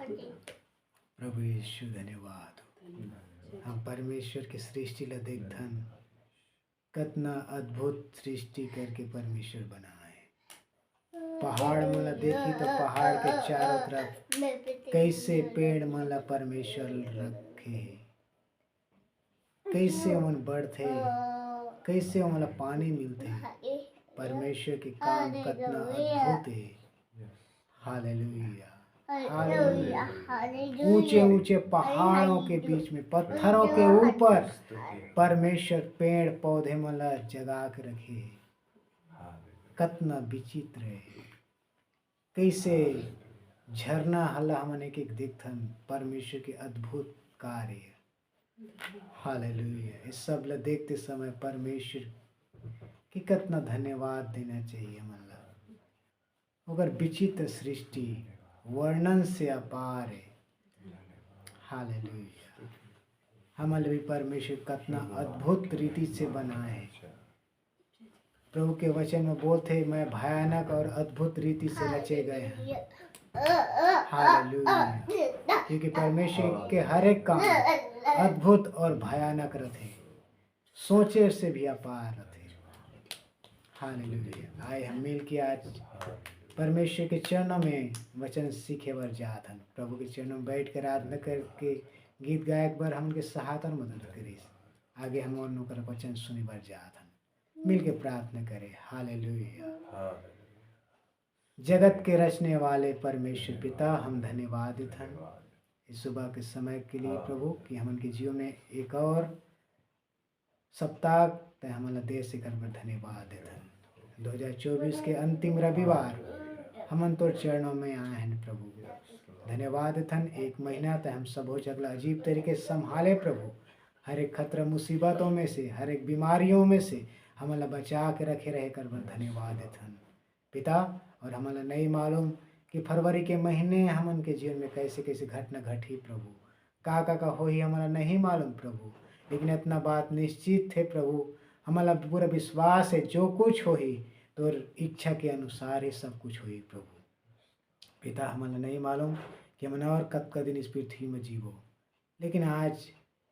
प्रभु यीशु धन्यवाद हो। हम परमेश्वर की सृष्टि ला देखथन, कितना अद्भुत सृष्टि करके परमेश्वर बना है। पहाड़ मला देखी तो पहाड़ के चारों तरफ कैसे पेड़ मला परमेश्वर रखे, कैसे उन बढ़ते, कैसे उन पानी मिलते। परमेश्वर के काम कितना अद्भुत है। Hallelujah hallelujah. ऊंचे ऊंचे पहाड़ों के बीच में, पत्थरों के ऊपर परमेश्वर पेड़ पौधे मला जगा के रखे। कितना विचित्र है। कैसे झरना हल्ला हमन एक एक देखथन, परमेश्वर के अद्भुत कार्य। हालेलुया। इस सब ला देखते समय परमेश्वर कि कितना धन्यवाद देना चाहिए हमन ला। अगर विचित्र सृष्टि वर्णन से अपार है। हालेलुया। हमन भी परमेश्वर कितना अद्भुत रीति से बनाए है। प्रभु के वचन में बोलते, मैं भयानक और अद्भुत रीति से रचे गए हैं। हालेलुया। क्योंकि परमेश्वर के हर एक काम अद्भुत और भयानक रहते, सोचे से भी अपार रहते। हालेलुया। आए हम मिल के आज परमेश्वर के चरणों में वचन सीखे बर जात हन। प्रभु के चरणों में बैठ कर आराधना करके गीत गायक बर हम उनके सहायता और मदद करी। आगे हम और नौकर वचन सुनी बर जात हन। मिल के प्रार्थना करें। हालेलुया। जगत के रचने वाले परमेश्वर पिता, हम धन्यवादित हैं इस सुबह के समय के लिए प्रभु, कि हम उनके जीवन में एक और सप्ताह तय हमारा देश से कर धन्यवाद देते हैं। 2024 के अंतिम रविवार हमन तो चरणों में आए हैं प्रभु। धन्यवाद थन। एक महीना तक हम सब हो जगला अजीब तरीके से संभाले प्रभु। हर एक खतरा मुसीबतों में से, हर एक बीमारियों में से हमारा बचा के रखे रहे कर धन्यवाद थन पिता। और हमारा नहीं मालूम कि फरवरी के महीने हम उनके जीवन में कैसे कैसे घटना घटी प्रभु, का हो ही हमारा नहीं मालूम प्रभु। लेकिन इतना बात निश्चित थे प्रभु, हमारा पूरा विश्वास है जो कुछ हो ही तो इच्छा के अनुसार ही सब कुछ हुई प्रभु। पिता, हमारा नहीं मालूम कि हम और कब का दिन इस पृथ्वी में जीवो, लेकिन आज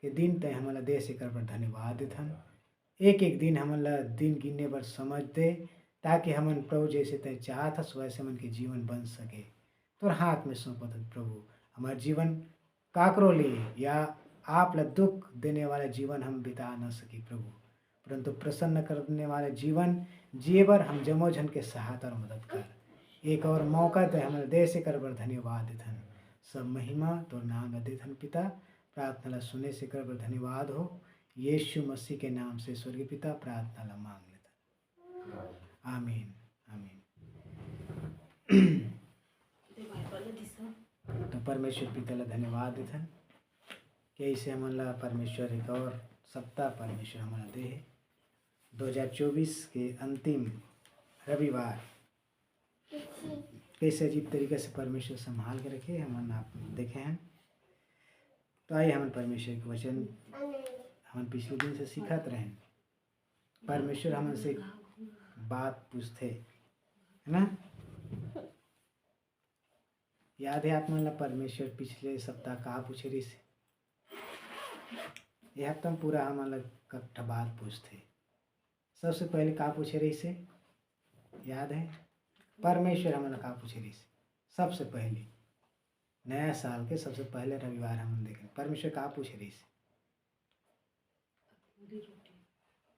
के दिन तय हमारा देश से कर पर धन्यवाद देथन। एक एक दिन हमारा दिन गिनने पर समझ दे, ताकि हमन प्रभु जैसे तय चाहत हस वैसे मन के जीवन बन सके। तो हाथ में सौंपत प्रभु, हमारा जीवन काकरो लिए या आप ला दुख देने वाला जीवन हम बिता न सके प्रभु, परंतु प्रसन्न करने वाला जीवन जिए बर हम जमो जन के सहायता और मदद कर। एक और मौका दे हमारे देश से कर बर धन्यवाद देथन। सब महिमा तो नाम न देथन पिता। प्रार्थना ला सुने से कर बर धन्यवाद हो। यीशु मसीह के नाम से स्वर्गीय पिता प्रार्थना ला मांग लेता। आमीन आमीन। तो परमेश्वर पिता ला धन्यवाद देथन कि ऐसे हमन ला परमेश्वर एक और सप्ताह परमेश्वर हमारा दे 2024 के अंतिम रविवार कैसे अजीब तरीके से परमेश्वर संभाल के रखे हमन आप देखे हैं। तो आइए हम परमेश्वर के वचन हम पिछले दिन से सीखत रहे। परमेश्वर हमन से बात पूछते है ना। याद है आप मन ला परमेश्वर पिछले सप्ताह कहा पूछे रही से, यह हफ्ता पूरा हमन ला कट्ठा बात पूछते। सबसे पहले कहा पूछे रही से याद है? परमेश्वर हमन कहा पूछे रही से सबसे पहले नया साल के सबसे पहले रविवार हम देखे परमेश्वर कहा पूछे रही से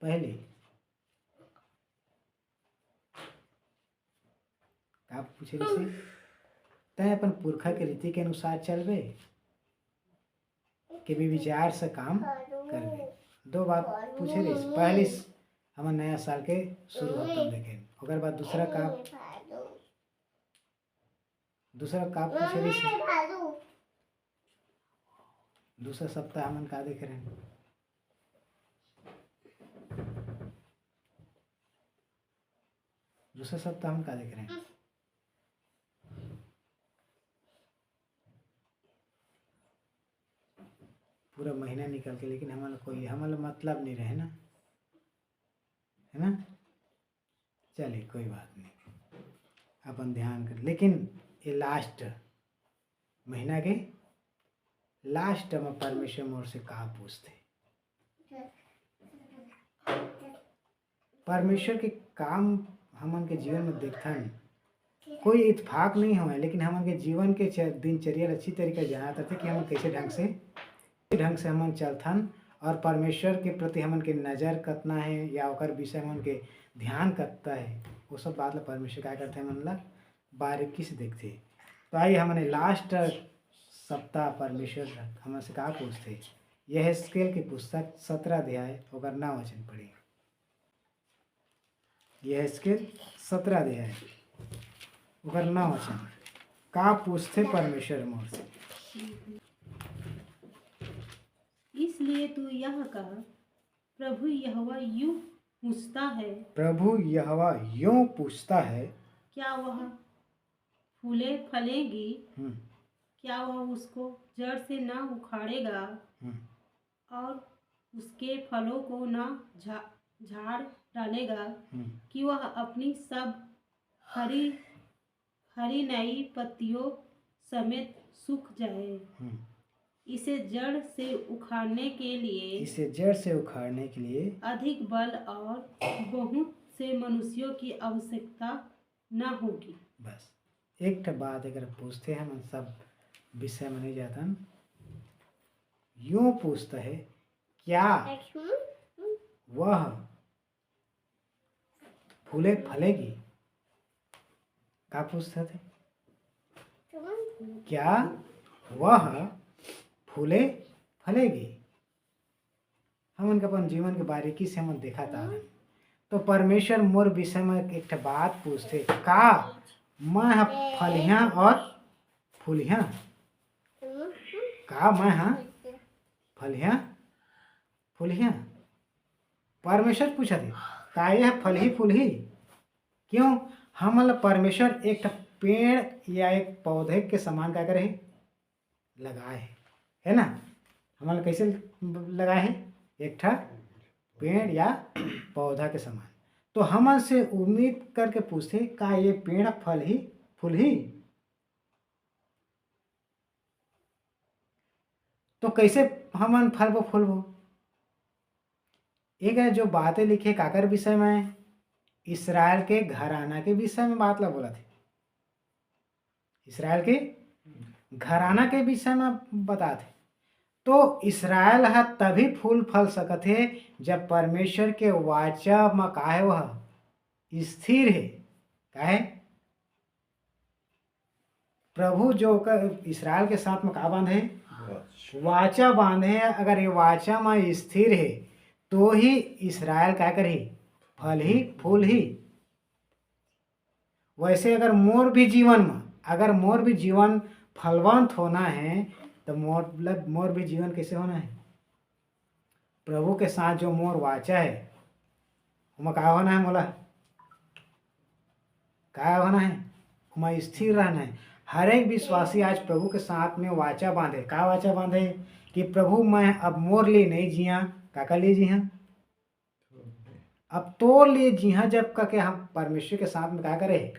पहले कहा पूछे रही से तय अपन पुरखा के रीति के अनुसार चलबे कि भी विचार से काम करबे। दो बात पूछे रही से। पहले हम नया साल के शुरू हफ्ता देखे, ओकर बाद दूसरा का पूछे रही से दूसरा सप्ताह हमन का देख रहे हैं। दूसरा सप्ताह हम का देख रहे हैं। पूरा महीना निकल के, लेकिन हमारा मतलब नहीं रहे ना, है ना। चलिए कोई बात नहीं, अपन ध्यान कर। लेकिन ये लास्ट महीना के लास्ट में परमेश्वर मोर से का पूछते। परमेश्वर के काम हमन के जीवन में देखथन, कोई इत्तेफाक नहीं हुआ, लेकिन हमन के जीवन के दिनचर्या अच्छी तरीके जानते थे कि हम कैसे ढंग से हमन चलथन और परमेश्वर के प्रति हमन के नज़र कतना है या ओकर विषय में के ध्यान कतना है, वो सब बात ला परमेश्वर क्या करते हैं मन ला बारीकी से देखते। तो आइए हमने लास्ट सप्ताह परमेश्वर हमन से कहा पूछते। यह यहेजकेल की पुस्तक 17 अध्याय होकर 9 वचन पढ़े। यहेजकेल 17 अध्याय होकर 9 वचन का पूछते परमेश्वर मोर से। इसलिए तू यह कह, प्रभु यहोवा यूं पूछता है, प्रभु यहोवा यूं पूछता है, क्या वह फूले फलेगी? क्या वह उसको जड़ से न उखाड़ेगा और उसके फलों को न झाड़ डालेगा कि वह अपनी सब हरी नई पत्तियों समेत सूख जाए? इसे जड़ से उखाड़ने के लिए अधिक बल और बहुत से मनुष्यों की आवश्यकता न होगी। बस एक बात अगर पूछते हैं, हम सब विषय में नहीं जाता, यूं पूछता है क्या वह फूले फलेगी? क्या पूछते थे? क्या वह फूले फलेगी? हम उनका अपन जीवन के बारीकी से हम देखा था। तो परमेश्वर मोर विषय में एक बात पूछते, का मैं फलियां और फूलियां? का मैं फलियां फूलियां? परमेश्वर पूछा थे का यह फल ही फूल ही? क्यों? हम परमेश्वर एक पेड़ या एक पौधे के समान क्या करे लगाए है ना। हमारे कैसे लगाए हैं? एक पेड़ या पौधा के समान। तो हम से उम्मीद करके पूछते का ये पेड़ फल ही फूल ही? तो कैसे हम फल वो फूल वो? एक है जो बातें लिखे काकर विषय में, इसराइल के घराना के विषय में बात ला बोला थे। इसराइल के घराना के विषय में बता थे। तो इसराइल है तभी फूल फल सकत है जब परमेश्वर के वाचा में का है वह स्थिर है। का है? प्रभु जो इसराइल के साथ में का बांधे? वाचा बांधे। अगर ये वाचा में स्थिर है तो ही इसराइल क्या करे? फल ही फूल ही। वैसे अगर मोर भी जीवन फलवंत होना है तो मोर भी जीवन कैसे होना है? प्रभु के साथ जो मोर वाचा है वह क्या होना है? मोला क्या होना है? वह स्थिर रहना है। हर एक विश्वासी आज प्रभु के साथ में वाचा बांधे। का वाचा बांधे? कि प्रभु मैं अब मोर लिए नहीं जिया, का लिए जिया? अब तो लिए जिया जब का के हम परमेश्वर के साथ में क्या करे?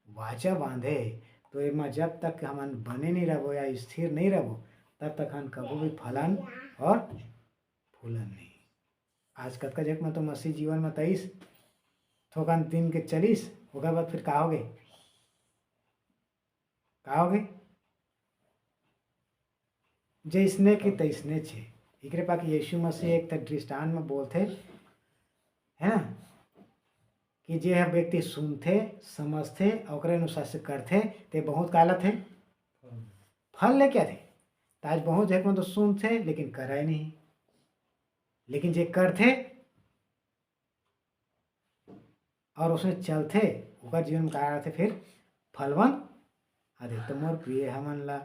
वाचा बांधे। तो इमा जब तक हम बने नहीं रहो या स्थिर नहीं रहो तब तक हम कभी भी फलन और फूलन नहीं। आज कतका जग में तो मसीह जीवन में 23 थोकन दिन के 40 होगा बाद फिर का होगे? का होगे? जैसने की तैसने छे। एकरे पाक यीशु मसीह एक दृष्टांत में बोलते है ना कि जे व्यक्ति सुनते समझते और अनुसार से करते ते बहुत काला थे फल ले क्या थे। तो आज बहुत जगह में तो सुनते लेकिन करे नहीं, लेकिन जे करते और उसमें चलते उसका जीवन में क्या थे फिर फलवन आदि। तो मोर प्रिय हमन ला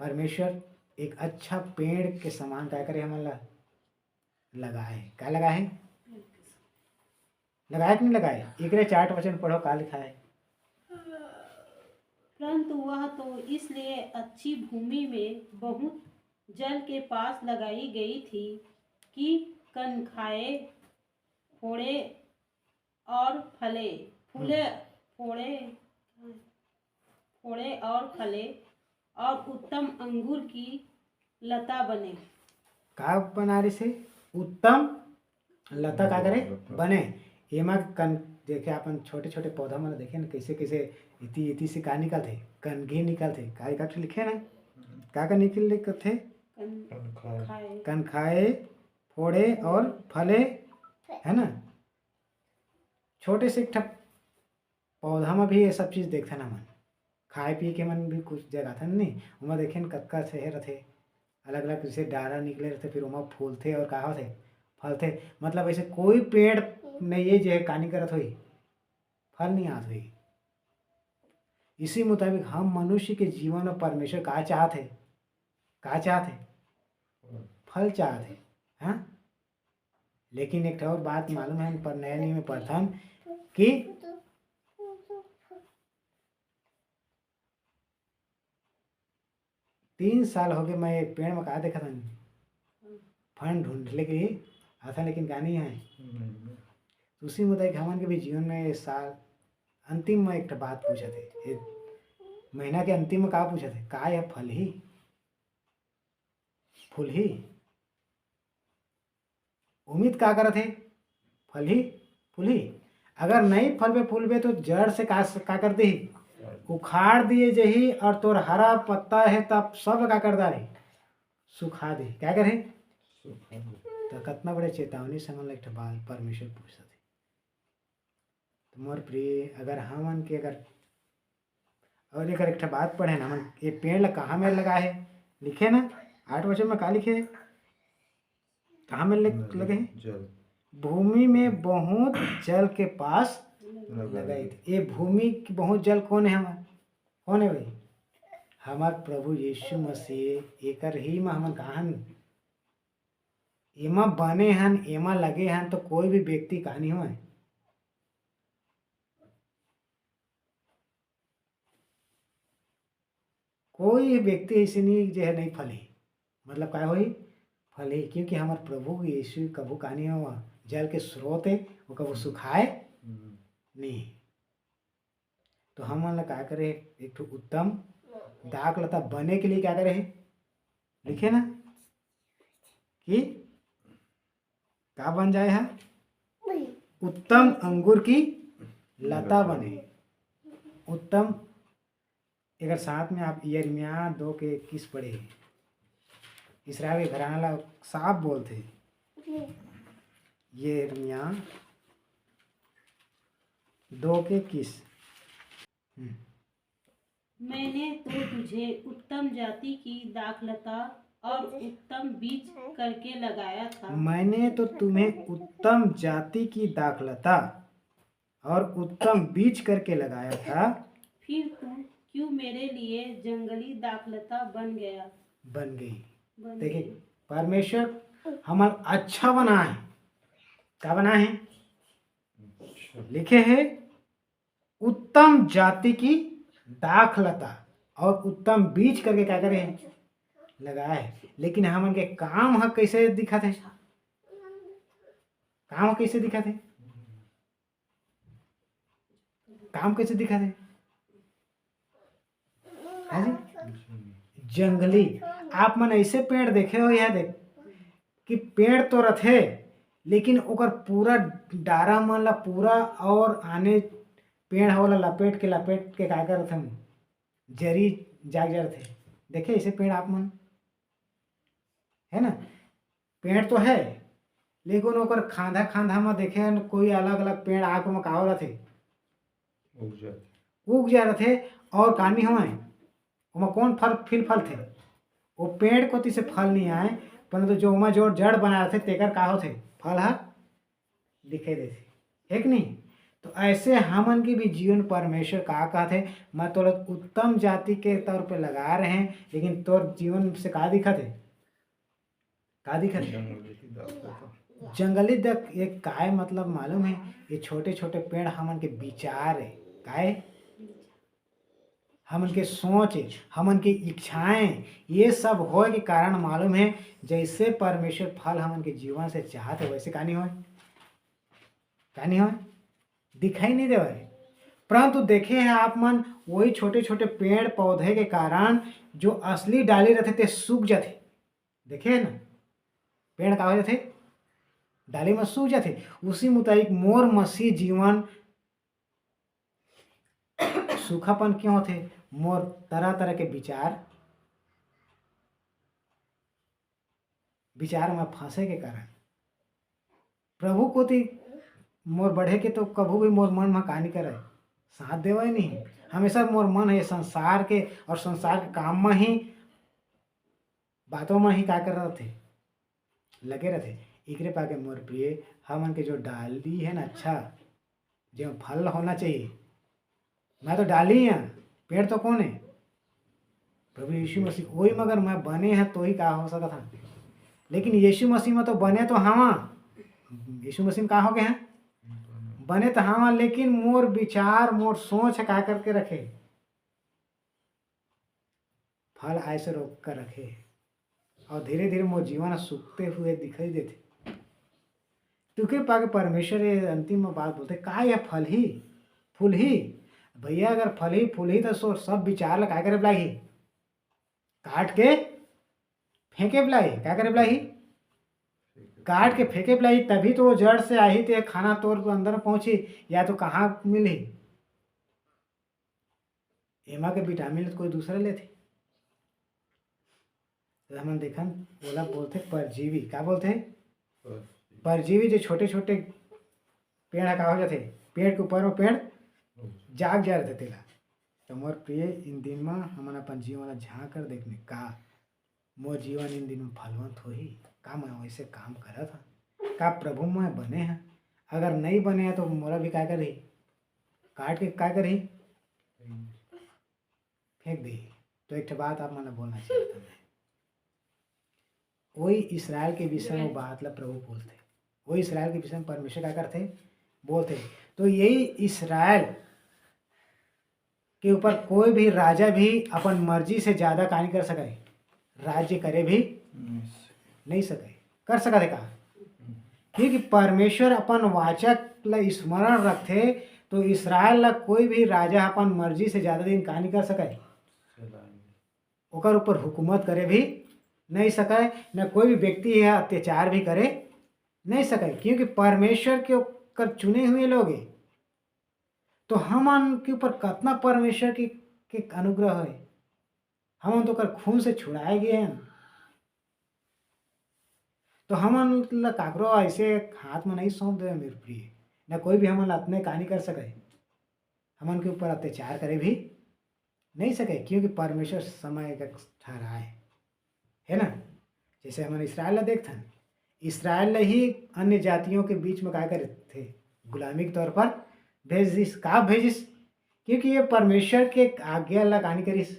परमेश्वर एक अच्छा पेड़ के समान क्या करे हमन ला लगाए। क्या लगाए? लगाए कि नहीं लगाए? एक 4 वचन पढ़ो का लिखा है। परंतु वह तो इसलिए अच्छी भूमि में बहुत जल के पास लगाई गई थी कि कण खाए, फोड़े और फले और फले और उत्तम अंगूर की लता बने। का बना रही से उत्तम लता का करे बने। एमा कन देखे अपन छोटे छोटे पौधा मन देखे ना कैसे कैसे इति इति से का निकलते कनघी निकलते का लिखे ना का निकलते खाए कन खाए फोड़े और फले है ना। छोटे से एक ठप पौधा में भी ये सब चीज़ देखते ना मन खाए पिए के मन भी कुछ जगह था नहीं वहाँ देखे न कतका से रहते अलग अलग जैसे डारा निकले रहते फिर वहाँ फूलते और का होते फलते। मतलब ऐसे कोई पेड़ नहीं है जो कहानी करत हुई फल नहीं आत हुई। इसी मुताबिक हम मनुष्य के जीवन में परमेश्वर का चाहते फल चाहते हाँ। लेकिन एक और बात मालूम है पर नया नियम में प्रथम कि 3 साल हो गए मैं पेड़ में कहा देखा था फल ढूंढने के लिए आता लेकिन का नहीं है। उसी मुताबिक हमन के भी जीवन में इस साल अंतिम में एक बात पूछे थे महीना के अंतिम में का पूछे थे का यह फल ही फूल ही उम्मीद का करत है फल ही फूल ही। अगर नहीं फल पे फूल पे तो जड़ से का कर दे उखाड़ दिए जही और तोर हरा पत्ता है तब सब का कर डाले सुखा दे क्या करे तो कितना बड़े चेतावनी से मन एक बात परमेश्वर पूछता थे। तो मोर प्रिय अगर हमन के अगर और एक बात पढ़े ना हमन ये पेड़ कहाँ में लगा है लिखे ना 8 वचन में का लिखे कहाँ में लगे भूमि में बहुत जल के पास लगाए थे। ये भूमि की बहुत जल कौन है हमार कौन है भाई हमार प्रभु यीशु मसीह एकर ही में हमन कहान एमा बने हन एमा लगे हन तो कोई भी व्यक्ति कहानी हो कोई व्यक्ति ऐसे नहीं जो है नहीं फले मतलब क्या हुई फले क्योंकि हमारे प्रभु यीशु कभू कहानी हो जल के स्रोत है वो कभू सुखाए नहीं। तो हम क्या करे एक तो उत्तम दाख लता बने के लिए क्या करे लिखे ना कि क्या बन जाए है उत्तम अंगूर की लता बने उत्तम। अगर साथ में आप यिर्मयाह 2:21 पढ़े इस्राएल के घराना साफ बोलते यिर्मयाह 2:21 मैंने तो तुझे उत्तम जाति की दाखलता और उत्तम बीज करके लगाया था। मैंने तो तुम्हें उत्तम जाति की दाखलता और उत्तम बीज करके लगाया था फिर तुम क्यों मेरे लिए जंगली दाखलता बन गई। बन देखिए गई। परमेश्वर हमारा अच्छा बना है क्या बना है लिखे है उत्तम जाति की दाखलता और उत्तम बीज करके क्या करे लगाया है। लेकिन हमन के काम है कैसे दिखा थे काम कैसे दिखा थे काम कैसे दिखा थे जंगली। आप मन ऐसे पेड़ देखे हो यह देख कि पेड़ तो रथे लेकिन ओकर पूरा डारा मन ला पूरा और आने पेड़ होला लपेट के का करत हम जरी जाग जाते देखे ऐसे पेड़ आप मन है ना पेड़ तो है लेकिन ओकर खांधा खांधा में देखे कोई अलग अलग पेड़ आग में का होला थे उग जा रहे थे और कहानी हुआ वहाँ कौन फल थे वो पेड़ को से फल नहीं आए परंतु जो वहाँ जो जड़ बना रहे थे तेकर का होते फल है दिखे देते एक नहीं। तो ऐसे हमन की भी जीवन परमेश्वर का कहते मैं तो उत्तम जाति के तौर पे लगा रहे हैं लेकिन तोर जीवन से का दिखत है जंगली दक एक काय मतलब मालूम है ये छोटे छोटे पेड़ हमन के विचार है काय हमन के सोच हमन की इच्छाएं ये सब हो के कारण मालूम है जैसे परमेश्वर फल हमन के जीवन से चाहते वैसे कहानी हो दिखाई नहीं देवा परंतु देखे हैं आप मन, वही छोटे छोटे पेड़ पौधे के कारण जो असली डाली रहते थे सूख जाते। देखे है ना, पेड़ का हो जाते, डाली में सूख जाते। उसी मुताबिक मोर मसीह जीवन सूखापन क्यों होते? मोर तरह तरह के विचार में फंसे के कारण। प्रभु को ती मोर बढ़े के तो कभू भी मोर मन में कहानी करे साथ देवे नहीं। हमेशा मोर मन है संसार के और संसार के काम में ही, बातों में ही क्या कर रहे थे, लगे रहते। इकरे पाके मोर प्रिय हमन के जो डाली है ना, अच्छा जो फल होना चाहिए, मैं तो डाली है, पेड़ तो कौन है? प्रभु यीशु मसीह। वही मगर मैं बने हैं तो ही का हो सकता था। लेकिन यीशु मसीह में तो बने तो हम, यीशु मसीह में कहा हो गए हैं, बने तो हम, लेकिन मोर विचार मोर सोच है क्या करके रखे, फल ऐसे रोक कर रखे, और धीरे धीरे मोर जीवन सूखते हुए दिखाई देते। तुके पाके परमेश्वर ये अंतिम में बात बोलते, का यह फल ही फूल ही? भैया अगर फल ही फूल ही तो सब विचार ला क्या करे बुलाई, काट के फेंके बुलाई, क्या करे बुलाई, काट के फेंके बुलाई, तभी तो वो जड़ से आई थे, खाना तोड़ तो अंदर पहुंची, या तो कहाँ मिली, एमा के विटामिन कोई दूसरा लेते। तो हम देखन बोला बोलते परजीवी, क्या बोलते हैं? परजीवी जो छोटे छोटे पेड़ का हो जाते, पेड़ के ऊपर वो पेड़ जाग जा रहे थे। तो मोर प्रिय इन दिन में हमन अपन जीवन झाँक कर देखने का मोर जीवन इन दिन में फलवंत हो ही का, मैं वैसे काम करा था का, प्रभु में बने हैं। अगर नहीं बने हैं तो मोरा भी क्या करी, काट के क्या करी, फेंक दी। तो एक बात आप मैंने बोलना चाहिए था, वही इसराइल के विषय में बात ला प्रभु बोलते, वही इसराइल के विषय में परमेश्वर क्या करते बोलते। तो यही इसराइल के ऊपर कोई भी राजा भी अपन मर्जी से ज्यादा का नहीं कर सके, राज्य करे भी नहीं सके, कर सकते का, क्योंकि परमेश्वर अपन वाचक ला स्मरण रखते। तो इसराइल ला कोई भी राजा अपन मर्जी से ज्यादा दिन का नहीं कर सके, ओकर ऊपर हुकूमत करे भी नहीं सके, न कोई भी व्यक्ति है अत्याचार भी करे नहीं सके, क्योंकि परमेश्वर के ऊपर चुने हुए लोग हैं। तो हम के ऊपर कितना परमेश्वर के अनुग्रह है, हम तो कर खून से छुड़ाए गए हैं। तो हम काकरो ऐसे हाथ में नहीं सौंप दे मेरे प्रिय, न कोई भी हम अपने कहानी कर सके, हमन के ऊपर अत्याचार करे भी नहीं सके, क्योंकि परमेश्वर समय का ठहरा है ना। जैसे हम इसराइल ला देखते, इसराइल ही अन्य जातियों के बीच में क्या करे थे, गुलामी के तौर पर भेजिस, का भेजिस, क्योंकि ये परमेश्वर के आज्ञा ला कहानी करिस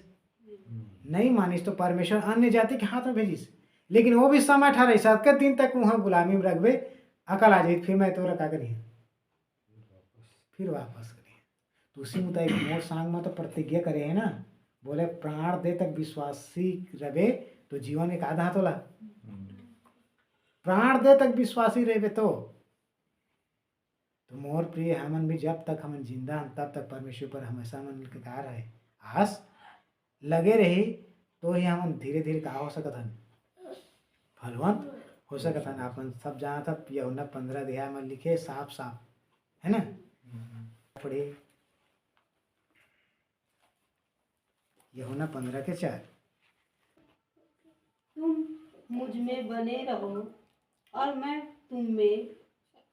नहीं मानिस, तो परमेश्वर अन्य जाति के हाथ में भेजिस। लेकिन वो भी समय ठहरा, 7 दिन तक वहाँ गुलामी में रखबे, अकल आ जाए, फिर मैं तोरा क्या करिए, फिर वापस करिए। तो उसी मुताबिक मोर सांग में तो प्रतिज्ञा करे है ना, बोले प्राण दे तक विश्वासी रहे तो जीवन एक आधा तोला, प्राण दे तक विश्वासी रहे तो मोर प्रिय हमन भी जब तक हमन जिंदा हैं तब तक परमेश्वर पर हमेशा मन के का रहे आस लगे रही, तो ही हमन धीरे धीरे का हो सकत हन, फलवंत हो सकत हन। अपन सब जाना था यूहन्ना 15 अध्याय में लिखे साफ साफ है ना, पढ़े यूहन्ना 15:4, तुम मुझ में बने रहो और मैं तुम में,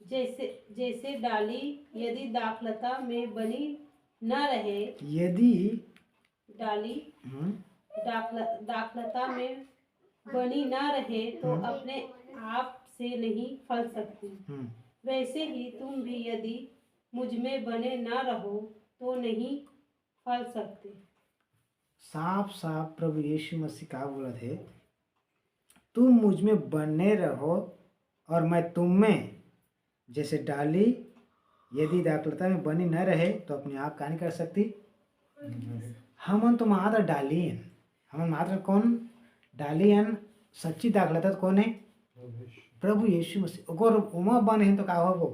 जैसे डाली यदि दाखलता में बनी न रहे, यदि डाली दाखलता में बनी न रहे तो अपने आप से नहीं फल सकती, वैसे ही तुम भी यदि मुझ में बने न रहो तो नहीं फल सकते। साफ साफ प्रभु यीशु मसीह का बोला थे, तुम मुझ में बने रहो और मैं तुम में, जैसे डाली यदि दाखलता में बनी न रहे तो अपने आप का नहीं कर सकती। हमन तो मात्र डाली हैं, हमन मात्र कौन डाली हैं, सच्ची दाखलता तो कौन है, प्रभु यीशु मसीह। अगर उमा बने हैं तो का हो,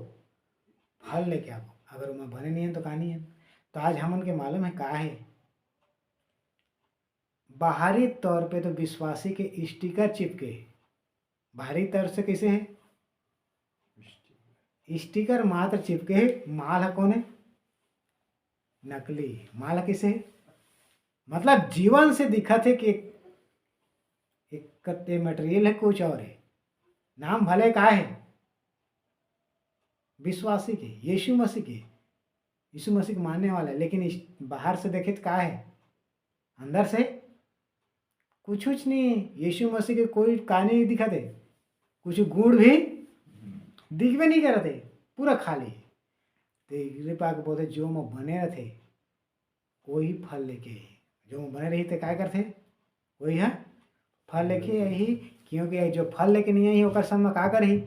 फल लेके आओ, अगर उमा बने नहीं है तो कहानी है। तो आज हमन के मालूम है का है, बाहरी तौर पे तो विश्वासी के स्टिकर चिपके, बाहरी तौर से कैसे है, स्टिकर मात्र चिपके है, माल है कौन है, नकली माल किसे है? मतलब जीवन से दिखा थे कि एक कत्ते मटेरियल है, कुछ और है, नाम भले का है विश्वासी के, यीशु मसीह के, यीशु मसीह को मानने वाला है, लेकिन बाहर से देखे तो का है, अंदर से कुछ नहीं। यीशु मसीह के कोई कहानी नहीं दिखा थे, कुछ गुण भी दिख भी नहीं कर रहे थे, पूरा खाली। तो कृपा के बोलते जो मैं बने रहे कोई फल लेके, जो मैं बने रही थे क्या करते वही है फल लेके यही, क्योंकि जो फल लेके नहीं आई ओकर संग में का करही,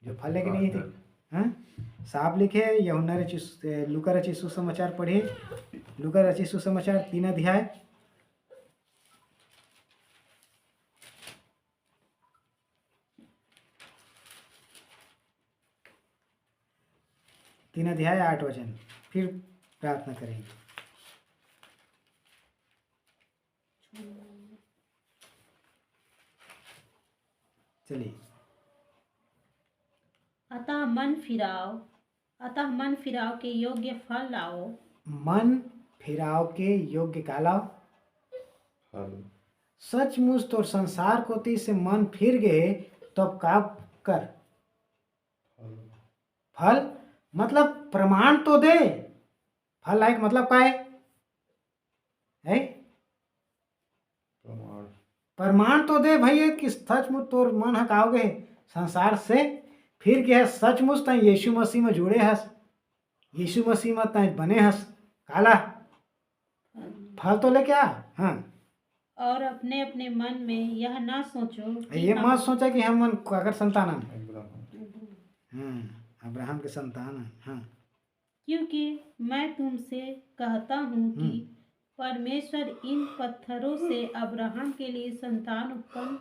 जो फल लेके नहीं थे हाँ साफ लिखे यूहन्ना रचित लूका रचित सुसमाचार पढ़े, लूका रचित सुसमाचार 3 अध्याय 8 वचन, फिर प्रार्थना करेंगे। चलिए। अतः मन फिराव के योग्य फल लाओ, मन फिराव के योग्य का लाओ फल। सचमुच तो संसार को ती से मन फिर गए तो अब का कर फल, मतलब प्रमाण तो दे, फल लायक मतलब का है? प्रमाण तो दे भैया कि सचमुच तोर मन हकाओगे संसार से फिर के हस, सचमुच तय यीशु मसीह में जुड़े हस, यीशु मसीह में तय बने हस, काला फल तो लेके आ। हाँ, और अपने अपने मन में यह ना सोचो, ये मत सोचा कि हम अगर संतान अब्राहम के संतान हैं। हाँ, क्योंकि मैं तुमसे कहता हूँ कि परमेश्वर इन पत्थरों से अब्राहम के लिए संतान उत्पन्न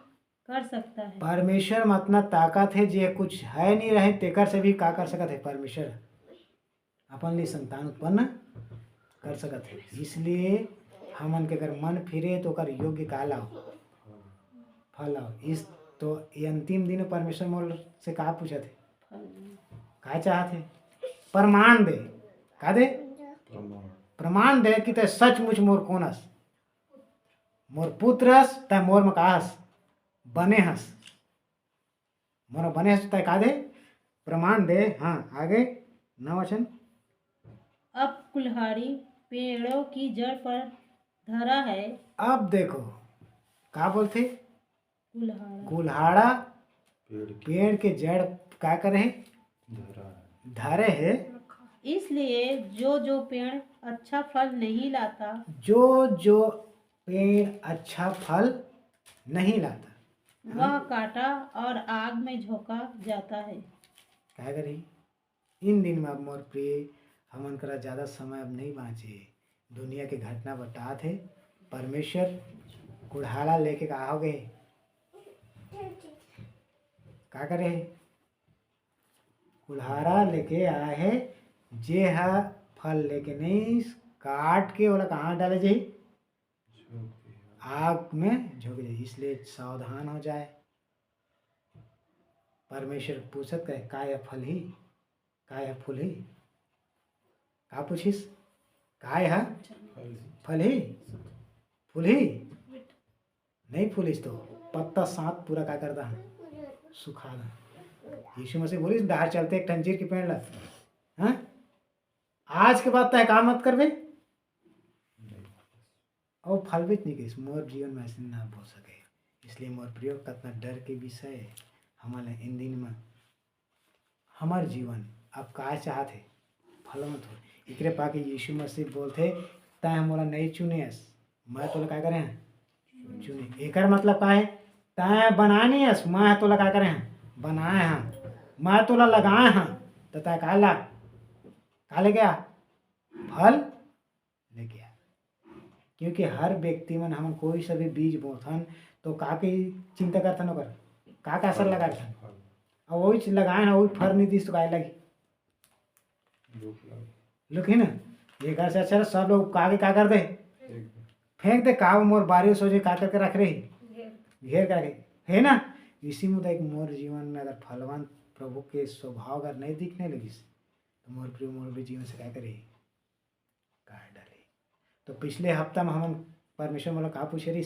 कर सकता है। परमेश्वर में इतना ताकत है, जे कुछ है नहीं रहे तेकर से भी का कर सकत है, परमेश्वर अपन लिए संतान उत्पन्न कर सकत है। इसलिए हमन के अगर मन फिरे तो कर योग्य का लाओ फल लाओ। इस तो ये अंतिम दिन परमेश्वर मोल से का पूछा थे, का चाहते, प्रमाण दे, का दे प्रमाण दे कि ते सचमुच मोर कौन हस, मोर पुत्र हस, तय मोर में का हस बने हस, मोर बने हस तय का दे प्रमाण दे। हाँ, आगे 9 वचन। अब कुल्हाड़ी पेड़ों की जड़ पर धरा है। अब देखो का बोलते, कुल्हाड़ा पेड़ के जड़ का करे धरे है, इसलिए जो जो पेड़ अच्छा फल नहीं लाता, जो पेड़ अच्छा फल नहीं लाता, वह काटा और आग में झोंका जाता है। क्या करी इन दिन में अब मोर प्रिय हमन करा ज़्यादा समय अब नहीं बाँचे, दुनिया के घटना बतात है। परमेश्वर कुल्हाड़ा लेके आओगे का करे, कुल्हाड़ा लेके आए है, जे है फल लेके नहीं काट के वाला कहाँ डाले जाए, आग में झोंक जाए। इसलिए सावधान हो जाए। परमेश्वर पूछत कहे का यह फल ही, का यह फूल ही, का पूछिस का यह फल ही, फूल ही नहीं, फूलिस तो पत्ता साथ पूरा का करता है सुखा दा। यीशु मसीह बोलिस बाहर चलते एक अंजीर के पेड़ ला, हाँ आज के बाद तय का मत करबे और फल भी नहीं करिस, मोर जीवन में ऐसे ना हो सके। इसलिए मोर प्रिय कितना डर के विषय है हमारे इन दिन में। हमार जीवन अब का चाहते फल मत हो, इकरे पाके यीशु मसीह बोलते तय हमारा नहीं चुनेस, मैं तो क्या करें चुने। एकर मतलब का है तय बनानी है, मैं तो लगा करे हैं बनाए हैं, मैं तो लगाए हैं, तो तय का ला का ले गया फल ले गया। क्योंकि हर व्यक्ति मन हम कोई सा भी बीज बोथन तो का की चिंता करथन ओकर का असर लगा और वही लगाए ना वही फल नहीं दिस तो काय लगी लोग है ना, एक से अच्छा सब लोग आगे का कर दे, फेंक दे, का मोर बारी सोचे का करके रख रही घेर करके, है ना। इसी मुद्दा एक मोर जीवन में अगर फलवान प्रभु के स्वभाव अगर नहीं दिखने लगी तो मोर प्रिय मोर भी जीवन से क्या करे, काट डाले। तो पिछले हफ्ता में हम परमेश्वर मतलब का पूछे रही,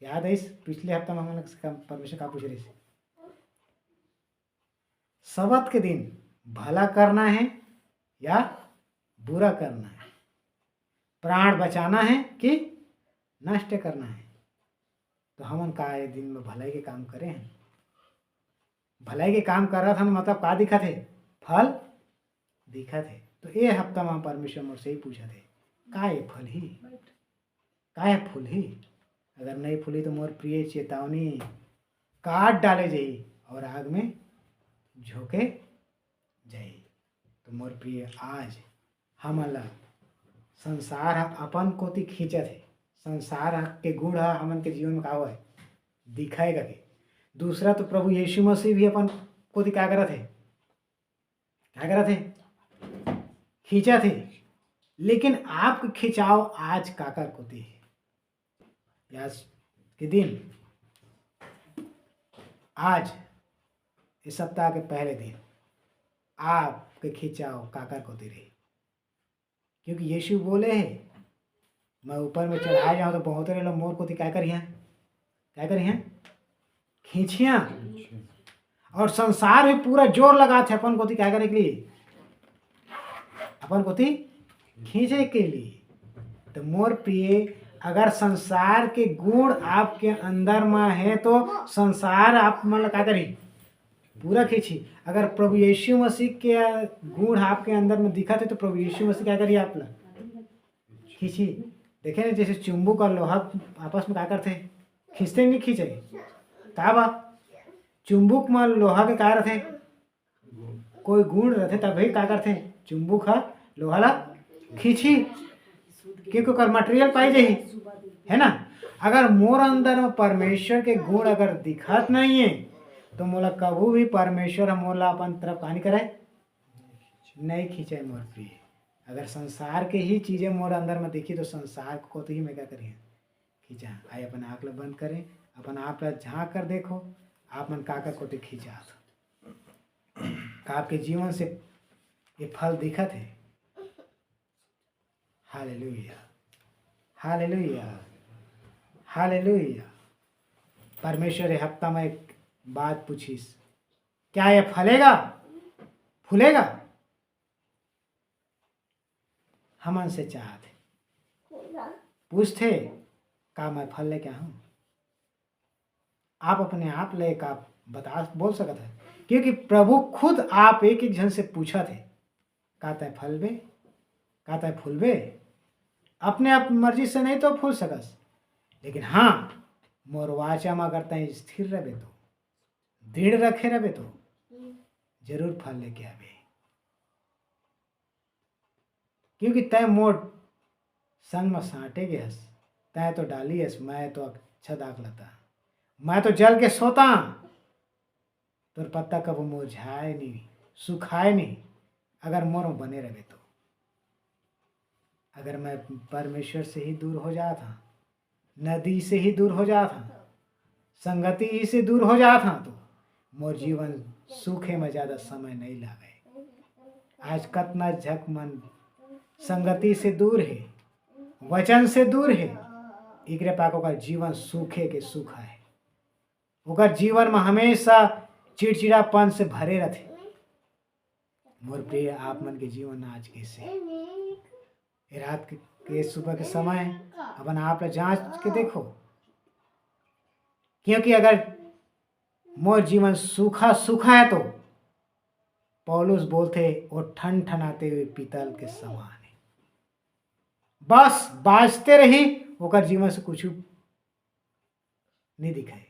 याद है? इस पिछले हफ्ता में हम परमेश्वर का पूछ रही, सबत के दिन भला करना है या बुरा करना है, प्राण बचाना है कि नष्ट करना है। तो हमन का ये दिन में भलाई के काम करे हैं, भलाई के काम कर रहा था मतलब का दिखा थे, फल दिखा थे। तो ये हफ्ता में परमेश्वर मुझसे ही पूछा थे, का ये फल ही, का ये फूल ही, अगर नहीं फूली तो मोर प्रिय चेतावनी, काट डाले जाई और आग में झोंके जाई। तो मोर प्रिय आज हमला संसार अपन कोती खींचत है, संसार के गुण हमन के जीवन में का है दिखाएगा के। दूसरा तो प्रभु यीशु मसीह भी अपन कोती क्या करत है, क्या करत है, खींचत है। लेकिन आपके खिंचाव आज काकर कोती है, आज के दिन, आज इस सप्ताह के पहले दिन आपके खिंचाव काकर कोती रही। क्योंकि यीशु बोले हैं मैं ऊपर में चढ़ाया जाऊँ तो बहुत लोग मोर को क्या करिए, क्या करिए, खींचिया। और संसार में पूरा जोर लगा थे अपन को क्या करने के लिए, अपन को खींचे के लिए। तो मोर प्रिय अगर संसार के गुण आपके अंदर में है तो संसार आप मतलब क्या करी, पूरा खींची। अगर प्रभु यीशु मसीह के गुण आपके अंदर में दिखा थे तो प्रभु यीशु मसीह क्या करिए, आप खींची। देखे ना जैसे चुंबक और लोहा आपस में क्या करते, खींचते नहीं, खींचे का बा, चुंबक में लोहा के क्या रहते, कोई गुण रहते तभी क्या करते, चुंबक है लोहा ला खींची, क्योंकि ओकर मटेरियल पाई जाही, है ना। अगर मोर अंदर में परमेश्वर के गुण अगर दिखत नहीं है तो मोला कभी भी परमेश्वर मोला अपन तरफ कहानी करे नहीं खींचे। मोर प्रिय अगर संसार के ही चीज़ें मोर अंदर में देखी तो संसार को तो ही मैं क्या करिए, खींचा। आए अपन आँख ला बंद करें, अपन आप ला झाँक कर देखो, आप मन काकर को तो खींचा, आपके जीवन से ये फल दिखत है। Hallelujah, hallelujah, hallelujah. परमेश्वर ये हफ्ता में एक बात पूछीस, क्या ये फलेगा, फूलेगा? हमन से चाहते पूछते का मैं फल ले क्या हूँ, आप अपने आप ले का बता बोल सकते हैं। क्योंकि प्रभु खुद आप एक एक जन से पूछा थे, का तय फल बे, का तय फूल बे। अपने आप मर्जी से नहीं तो फूल सकस, लेकिन हाँ मोर वाचा में अगर तय स्थिर रहे तो, दृढ़ रखे रहे तो जरूर फल लेके आवे। क्योंकि तय मोर संग में साँटे गए, तय तो डाली हस, मैं तो अच्छा दाग लता, मैं तो जल के सोता, तोर पत्ता कब मुरझाए नहीं, सुखाए नहीं, अगर मोर बने रहे तो। अगर मैं परमेश्वर से ही दूर हो जाता, नदी से ही दूर हो जाता, संगति ही से दूर हो जाता तो मोर जीवन सूखे में ज़्यादा समय नहीं लागे। आज कतना झक मन संगति से दूर है, वचन से दूर है, एकरे पाको का जीवन सूखे के सूखा है, ओकर जीवन में हमेशा चिड़चिड़ापन से भरे रहते। मोर प्रिय आप मन के जीवन आज कैसे, रात के सुबह के समय अपन आप जांच के देखो। क्योंकि अगर मोर जीवन सूखा सूखा है तो पौलुस बोलते वो ठन ठनाते हुए पीतल के समान है, बस बाजते रही, ओकर जीवन से कुछ नहीं दिखाई।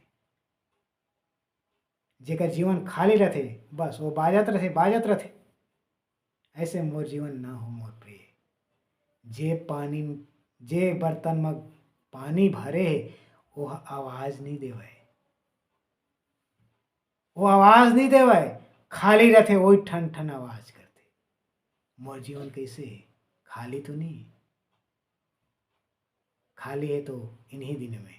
जेकर जीवन खाली रहते बस वो बाजत रहे, बाजत रहे। ऐसे मोर जीवन ना हो मोर प्रिय। जे पानी, जे बर्तन में पानी भरे वो आवाज नहीं देवे, वो आवाज नहीं देवे, खाली रहते वही ठन ठन आवाज करते। मोर जीवन कैसे है? खाली तो नहीं, खाली है तो इन्हीं दिनों में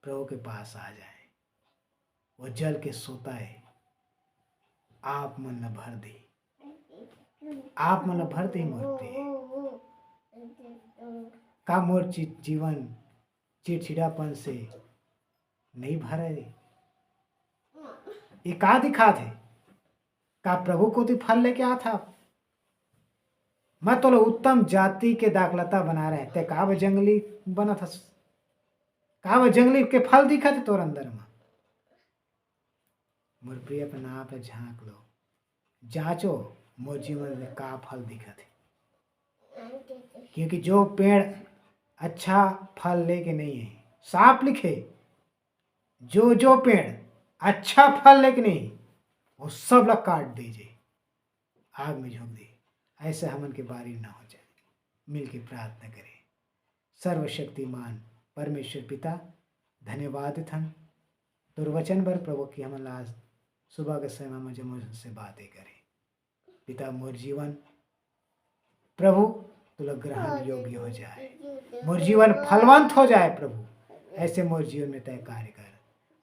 प्रभु के पास आ जाए। वो जल के सोता है, आप मन न भर दे, आप मन न भर दे मोर प्रिय। का मोर जीवन चिड़चिड़ापन से नहीं भरा है? एकाधिकात है का प्रभु को तो फल लेके आ था। मैं तो उत्तम जाति के दाखलता बना रहे ते का वो जंगली बना था, का वो जंगली के फल दिखा थे तोर अंदर में। मोर प्रिय अपना आप झांक लो, जांचो मोर जीवन में का फल दिखा थे। क्योंकि जो पेड़ अच्छा फल लेके नहीं है, साफ लिखे, जो पेड़ अच्छा फल लेके नहीं वो सब लोग काट दीजिए, आग में झोंक दे। ऐसे हमन के बारी ना हो जाए। मिल के प्रार्थना करें। सर्वशक्तिमान परमेश्वर पिता, धन्यवाद थन दुर्वचन बर प्रभु की हमन आज सुबह के समय में जब से बातें करें। पिता मोर जीवन प्रभु तुला ग्रहण योग्य हो जाए, मोर जीवन फलवंत हो जाए प्रभु। ऐसे मोर जीवन में तय कार्य कर,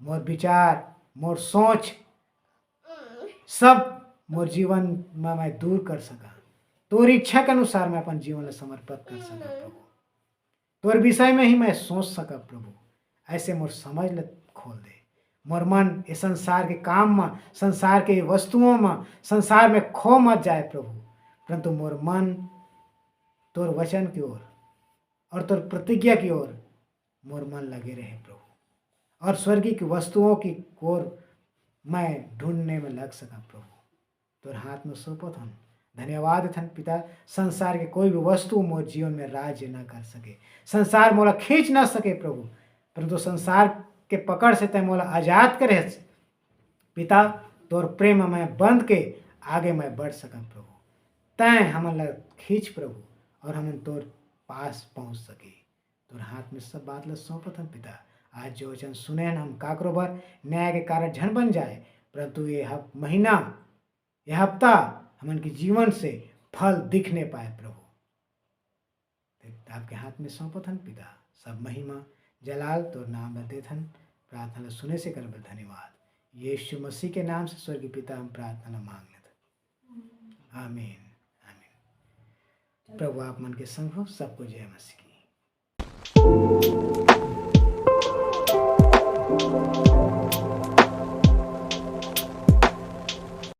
मोर विचार मोर सोच सब मोर जीवन में मैं दूर कर सका, तोर इच्छा के अनुसार मैं अपन जीवन समर्पित कर सका प्रभु। तोर विषय में ही मैं सोच सका प्रभु। ऐसे मोर समझ ल खोल दे, मोर मन इस संसार के काम में, संसार के वस्तुओं में, संसार में खो मत जाए प्रभु, परंतु मोर मन तोर वचन की ओर और तोर प्रतिज्ञा की ओर मोर मन लगे रहे प्रभु। और स्वर्गीय की वस्तुओं की ओर मैं ढूंढने में लग सका प्रभु। तोर हाथ में सौंपत हन। धन्यवाद थन पिता, संसार के कोई भी वस्तु मोर जीवन में राज्य न कर सके, संसार मोला खींच ना सके प्रभु, परंतु संसार के पकड़ से तय मोला आजाद करे पिता। तोर प्रेम में बंध के आगे मैं बढ़ सका प्रभु। तय हमन ला खींच प्रभु और हमन तोर पास पहुंच सके। तोर हाथ में सब बात ला सौंपत हन पिता। आज जो वचन सुने हम काकरो बर न्याय के कारण झन बन जाए, परंतु ये महीना, ये हफ्ता हमन के जीवन से फल दिखने पाए प्रभु। आपके हाथ में सौंपत हन पिता। सब महिमा जलाल तो नाम देत हन। प्रार्थना सुने से कर धन्यवाद। यीशु मसीह के नाम से स्वर्गीय पिता हम प्रार्थना मांग लेते। आमीन आमीन। प्रभु आप मन के संग हो। सबको जय मसीह की।